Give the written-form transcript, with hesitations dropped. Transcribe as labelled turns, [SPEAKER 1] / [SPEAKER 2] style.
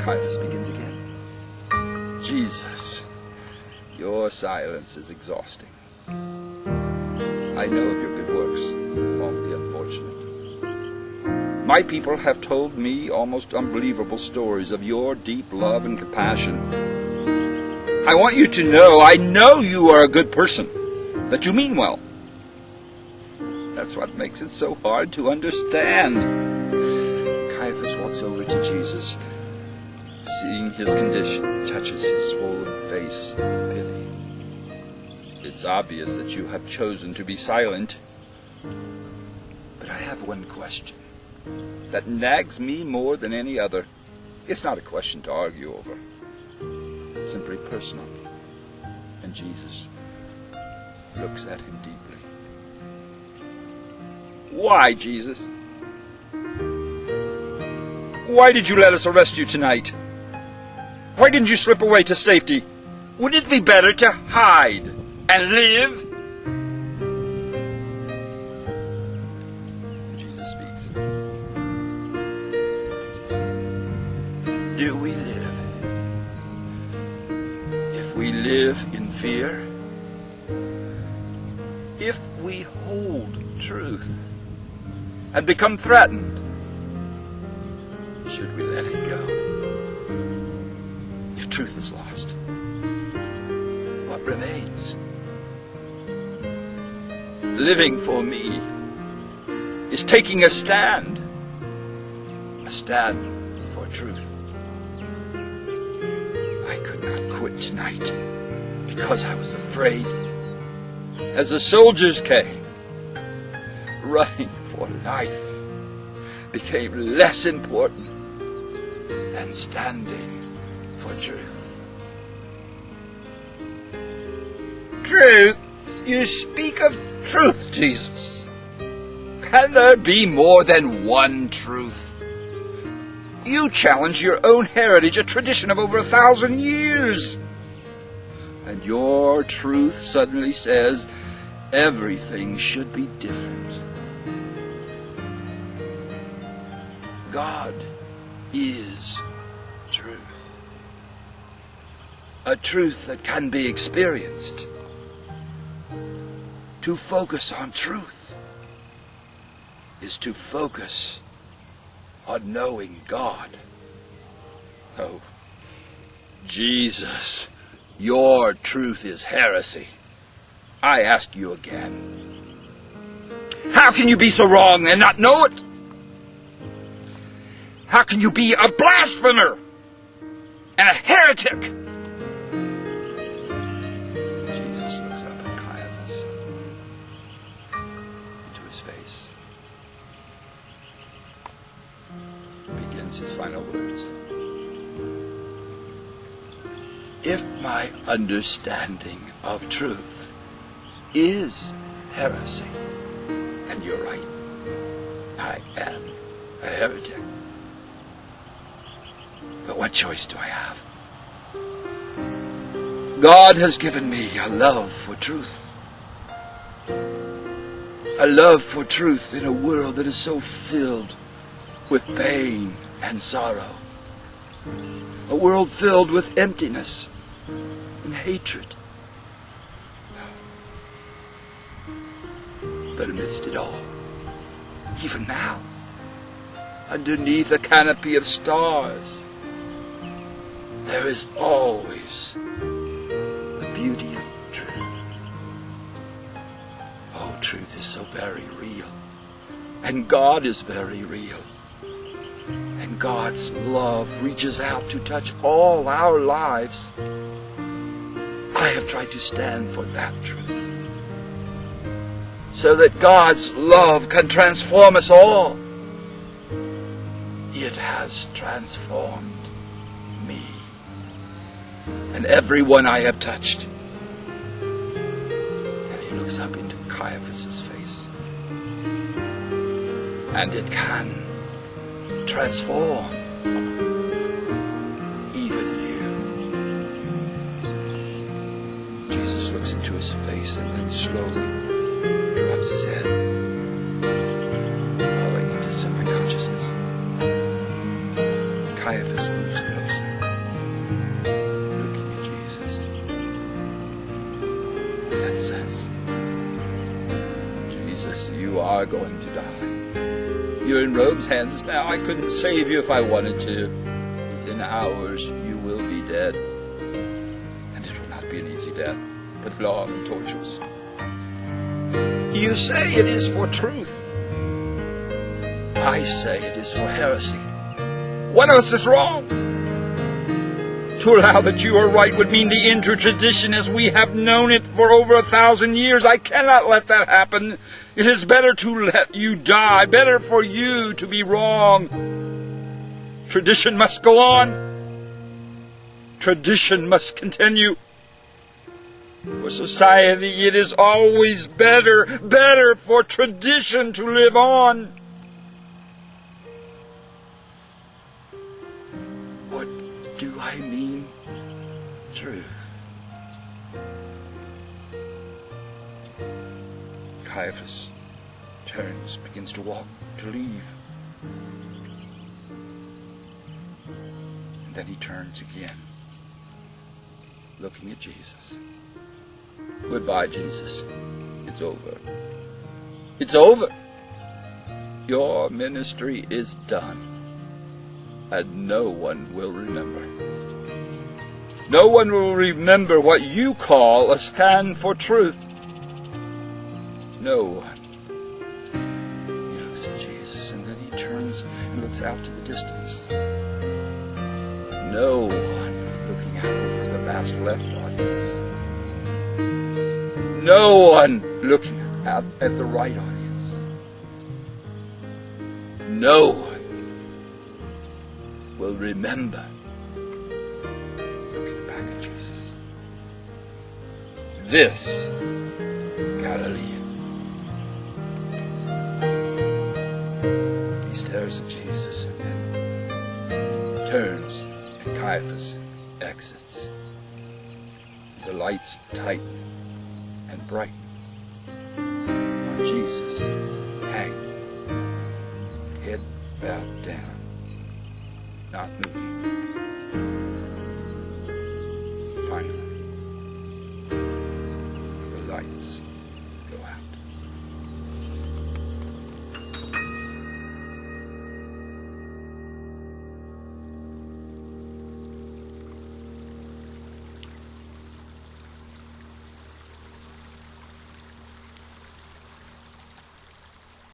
[SPEAKER 1] Caiaphas begins again. Jesus, your silence is exhausting. I know of your good works, only unfortunate. My people have told me almost unbelievable stories of your deep love and compassion. I want you to know, I know you are a good person, that you mean well. That's what makes it so hard to understand. Caiaphas walks over to Jesus, seeing his condition, touches his swollen face with pity. It's obvious that you have chosen to be silent. But I have one question that nags me more than any other. It's not a question to argue over. It's simply personal. And Jesus looks at him deeply. Why, Jesus? Why did you let us arrest you tonight? Why didn't you slip away to safety? Wouldn't it be better to hide and live? Jesus speaks. Do we live? If we live in fear, if we hold truth and become threatened, should we let it go? If truth is lost, what remains? Living for me is taking a stand for truth. I could not quit tonight because I was afraid. As the soldiers came, running for life became less important than standing for truth. Truth? You speak of truth, Jesus. Can there be more than one truth? You challenge your own heritage, a tradition of over 1,000 years. And your truth suddenly says everything should be different. God is truth. A truth that can be experienced. To focus on truth is to focus on knowing God. Oh, Jesus, your truth is heresy. I ask you again. How can you be so wrong and not know it? How can you be a blasphemer and a heretic? Jesus looks up at Caiaphas, into his face, begins his final words. If my understanding of truth is heresy, and you're right, I am a heretic. But what choice do I have? God has given me a love for truth. A love for truth in a world that is so filled with pain and sorrow. A world filled with emptiness and hatred. But amidst it all, even now, underneath a canopy of stars, there is always the beauty of truth. Oh, truth is so very real. And God is very real. And God's love reaches out to touch all our lives. I have tried to stand for that truth, so that God's love can transform us all. It has transformed me and everyone I have touched. And he looks up into Caiaphas' face. And it can transform even you. Jesus looks into his face and then slowly drops his head, falling into semi-consciousness. Caiaphas moves closer, looking at Jesus, and says, Jesus, you are going to die. You're in Rome's hands now. I couldn't save you if I wanted to. Within hours, you will be dead. And it will not be an easy death, but long and tortuous. You say it is for truth. I say it is for heresy. One of us is wrong. To allow that you are right would mean the end to tradition as we have known it for over 1,000 years. I cannot let that happen. It is better to let you die, better for you to be wrong. Tradition must go on. Tradition must continue. For society, it is always better for tradition to live on. What do I mean? Truth. Caiaphas turns, begins to walk, to leave. And then he turns again, looking at Jesus. Goodbye, Jesus. It's over. It's over. Your ministry is done. And no one will remember. No one will remember what you call a stand for truth. No one. He looks at Jesus and then he turns and looks out to the distance. No one looking out over the vast left audience. No one looking out at the right audience. No one will remember looking back at Jesus. This Galilean. He stares at Jesus and then turns, and Caiaphas exits. The lights tighten and brighten while Jesus hanging, head bowed down, not moving. Finally, the lights